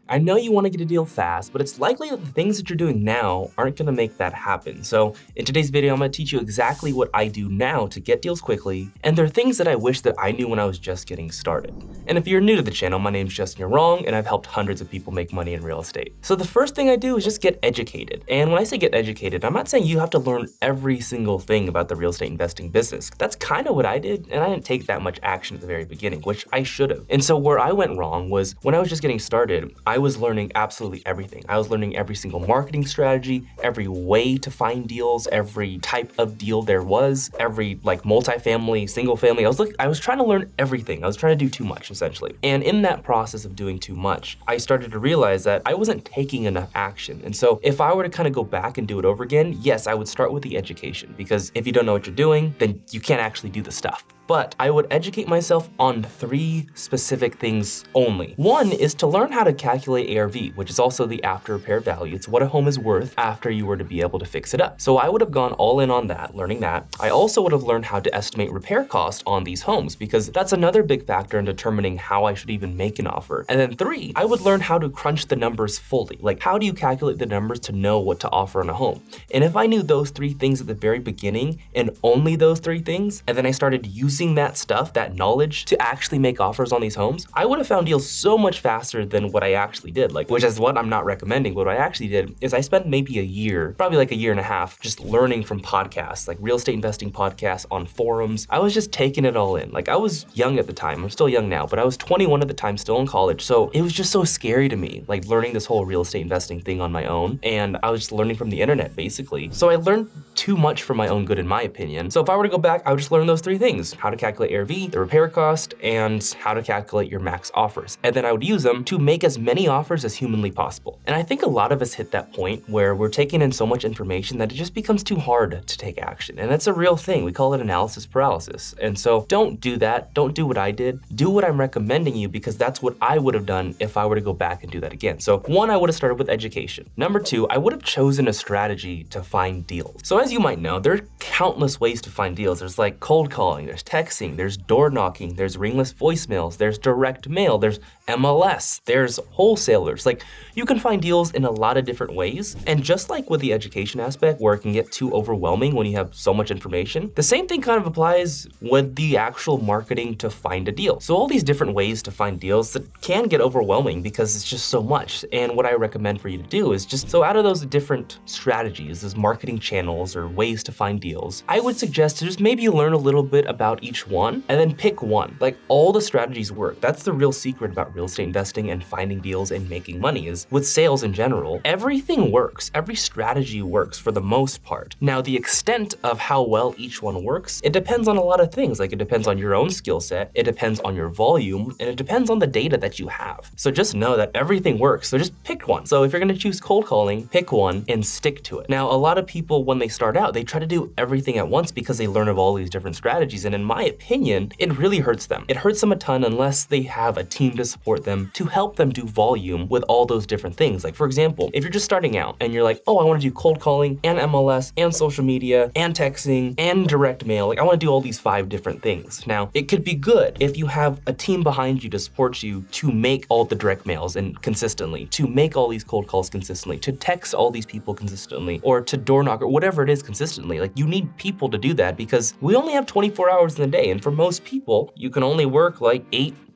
I know you want to get a deal fast, but it's likely that the things that you're doing now aren't going to make that happen. So in today's video, I'm going to teach you exactly what I do now to get deals quickly, and there are things that I wish that I knew when I was just getting started. And if you're new to the channel, my name's Justin Yahrong, and I've helped hundreds of people make money in real estate. So the first thing I do is just get educated. And when I say get educated, I'm not saying you have to learn every single thing about the real estate investing business. That's kind of what I did, and I didn't take that much action at the very beginning, which I should have. And so where I went wrong was when I was just getting started, I was learning absolutely everything. I was learning every single marketing strategy, every way to find deals, every type of deal there was, every multifamily, single family. I was trying to learn everything. I was trying to do too much essentially. And in that process of doing too much, I started to realize that I wasn't taking enough action. And so if I were to kind of go back and do it over again, yes, I would start with the education, because if you don't know what you're doing, then you can't actually do the stuff. But I would educate myself on 3 specific things only. One is to learn how to calculate ARV, which is also the after repair value. It's what a home is worth after you were to be able to fix it up. So I would have gone all in on that, learning that. I also would have learned how to estimate repair cost on these homes, because that's another big factor in determining how I should even make an offer. And then 3, I would learn how to crunch the numbers fully. Like, how do you calculate the numbers to know what to offer on a home? And if I knew those 3 things at the very beginning, and only those 3 things, and then I started using that stuff, that knowledge, to actually make offers on these homes, I would have found deals so much faster than what I actually did, which is what I'm not recommending. What I actually did is I spent maybe a year, probably like a year and a half, just learning from podcasts, like real estate investing podcasts on forums. I was just taking it all in. I was young at the time. I'm still young now, but I was 21 at the time, still in college. So it was just so scary to me, learning this whole real estate investing thing on my own. And I was just learning from the internet, basically. So I learned too much for my own good, in my opinion. So if I were to go back, I would just learn those 3 things: how to calculate ARV, the repair cost, and how to calculate your max offers. And then I would use them to make as many offers as humanly possible. And I think a lot of us hit that point where we're taking in so much information that it just becomes too hard to take action. And that's a real thing. We call it analysis paralysis. And so don't do that. Don't do what I did. Do what I'm recommending you, because that's what I would have done if I were to go back and do that again. So 1, I would have started with education. Number 2, I would have chosen a strategy to find deals. So as you might know, there are countless ways to find deals. There's cold calling, there's texting, there's door knocking, there's ringless voicemails, there's direct mail, there's MLS, there's wholesalers. You can find deals in a lot of different ways. And just like with the education aspect, where it can get too overwhelming when you have so much information, the same thing kind of applies with the actual marketing to find a deal. So all these different ways to find deals that can get overwhelming because it's just so much. And what I recommend for you to do is just, so out of those different strategies, those marketing channels or ways to find deals, I would suggest to just maybe learn a little bit about each one and then pick one. All the strategies work. That's the real secret about real estate investing and finding deals and making money, is with sales in general. Everything works. Every strategy works for the most part. Now, the extent of how well each one works, it depends on a lot of things. It depends on your own skill set, it depends on your volume, and it depends on the data that you have. So just know that everything works. So just pick one. So if you're gonna choose cold calling, pick one and stick to it. Now, a lot of people, when they start out, they try to do everything at once because they learn of all these different strategies. And in my opinion, it really hurts them. It hurts them a ton unless they have a team to support them to help them do volume with all those different things. For example, if you're just starting out and you're like, oh, I want to do cold calling and MLS and social media and texting and direct mail. I want to do all these 5 different things. Now, it could be good if you have a team behind you to support you to make all the direct mails and consistently, to make all these cold calls consistently, to text all these people consistently, or to door knock or whatever it is consistently. You need people to do that, because we only have 24 hours in the day. And for most people, you can only work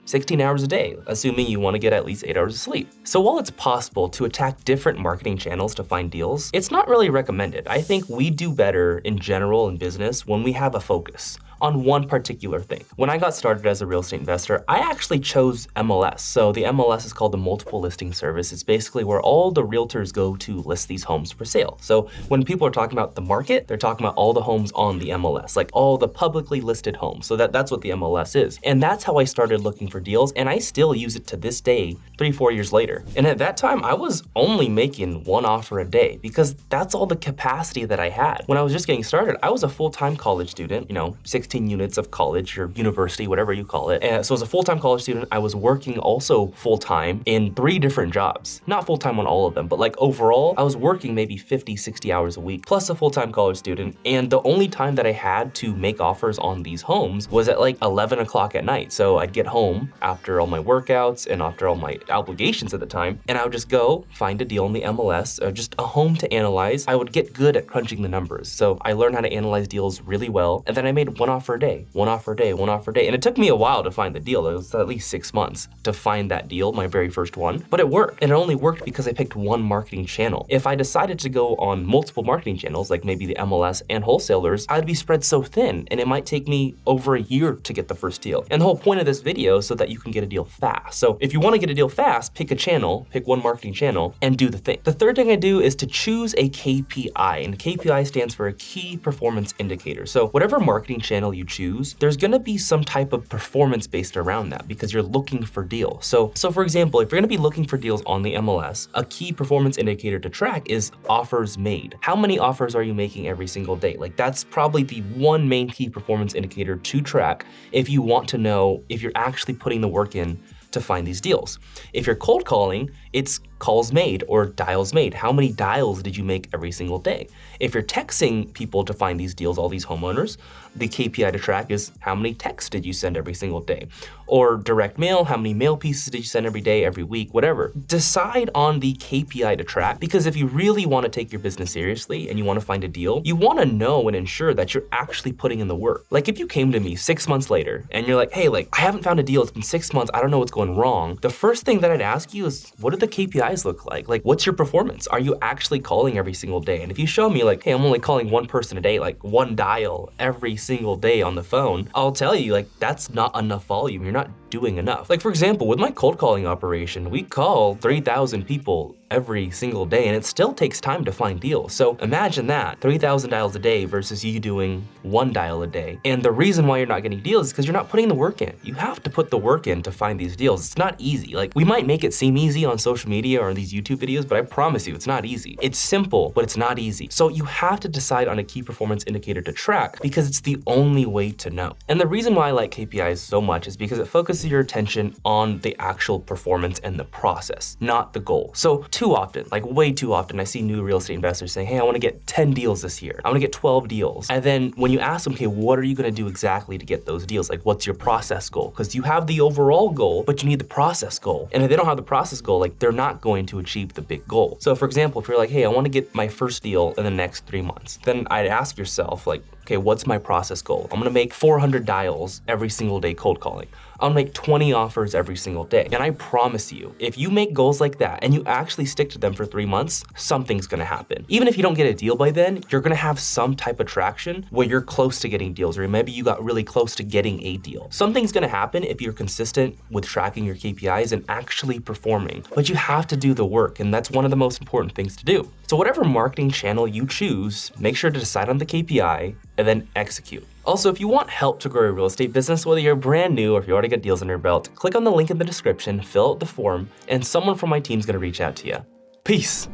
16 hours a day, assuming you want to get at least 8 hours of sleep. So while it's possible to attack different marketing channels to find deals, it's not really recommended. I think we do better in general in business when we have a focus on one particular thing. When I got started as a real estate investor, I actually chose MLS. So the MLS is called the Multiple Listing Service. It's basically where all the realtors go to list these homes for sale. So when people are talking about the market, they're talking about all the homes on the MLS, all the publicly listed homes. So that's what the MLS is. And that's how I started looking for deals. And I still use it to this day, 3-4 years later. And at that time, I was only making 1 offer a day, because that's all the capacity that I had. When I was just getting started, I was a full-time college student, 16 16 units of college or university, whatever you call it. And so as a full-time college student, I was working also full-time in 3 different jobs. Not full-time on all of them, but like overall, I was working maybe 50, 60 hours a week, plus a full-time college student. And the only time that I had to make offers on these homes was at like 11 o'clock at night. So I'd get home after all my workouts and after all my obligations at the time, and I would just go find a deal in the MLS or just a home to analyze. I would get good at crunching the numbers. So I learned how to analyze deals really well. And then I made 1 offer a day, 1 offer a day, 1 offer a day. And it took me a while to find the deal. It was at least 6 months to find that deal, my very first one, but it worked. And it only worked because I picked one marketing channel. If I decided to go on multiple marketing channels, like maybe the MLS and wholesalers, I'd be spread so thin, and it might take me over a year to get the first deal. And the whole point of this video is so that you can get a deal fast. So if you want to get a deal fast, pick a channel, pick one marketing channel, and do the thing. The third thing I do is to choose a KPI, and KPI stands for a key performance indicator. So whatever marketing channel you choose, there's gonna be some type of performance based around that because you're looking for deals. So for example, if you're gonna be looking for deals on the MLS, a key performance indicator to track is offers made. How many offers are you making every single day? Like that's probably the one main key performance indicator to track if you want to know if you're actually putting the work in to find these deals. If you're cold calling, it's calls made or dials made. How many dials did you make every single day? If you're texting people to find these deals, all these homeowners, the KPI to track is how many texts did you send every single day? Or direct mail, how many mail pieces did you send every day, every week, whatever. Decide on the KPI to track, because if you really want to take your business seriously and you want to find a deal, you want to know and ensure that you're actually putting in the work. Like if you came to me 6 months later and you're like, hey, like I haven't found a deal, it's been 6 months, I don't know what's going wrong. The first thing that I'd ask you is, what do the KPIs look like? Like, what's your performance? Are you actually calling every single day? And if you show me like, hey, I'm only calling one person a day, like 1 dial every single day on the phone, I'll tell you like, that's not enough volume. You're not doing enough. Like for example, with my cold calling operation, we call 3,000 people every single day, and it still takes time to find deals. So imagine that, 3,000 dials a day versus you doing 1 dial a day. And the reason why you're not getting deals is because you're not putting the work in. You have to put the work in to find these deals. It's not easy. Like we might make it seem easy on social media or these YouTube videos, but I promise you it's not easy. It's simple, but it's not easy. So you have to decide on a key performance indicator to track because it's the only way to know. And the reason why I like KPIs so much is because it focuses your attention on the actual performance and the process, not the goal. So too often, like way too often, I see new real estate investors saying, hey, I want to get 10 deals this year. I want to get 12 deals. And then when you ask them, okay, what are you going to do exactly to get those deals? Like what's your process goal? Because you have the overall goal, but you need the process goal. And if they don't have the process goal, like they're not going to achieve the big goal. So for example, if you're like, hey, I want to get my first deal in the next 3 months, then I'd ask yourself like, okay, what's my process goal? I'm gonna make 400 dials every single day cold calling. I'll make 20 offers every single day. And I promise you, if you make goals like that and you actually stick to them for 3 months, something's gonna happen. Even if you don't get a deal by then, you're gonna have some type of traction where you're close to getting deals, or maybe you got really close to getting a deal. Something's gonna happen if you're consistent with tracking your KPIs and actually performing. But you have to do the work, and that's one of the most important things to do. So whatever marketing channel you choose, make sure to decide on the KPI and then execute. Also, if you want help to grow your real estate business, whether you're brand new or if you already got deals under your belt, click on the link in the description, fill out the form, and someone from my team is gonna reach out to you. Peace.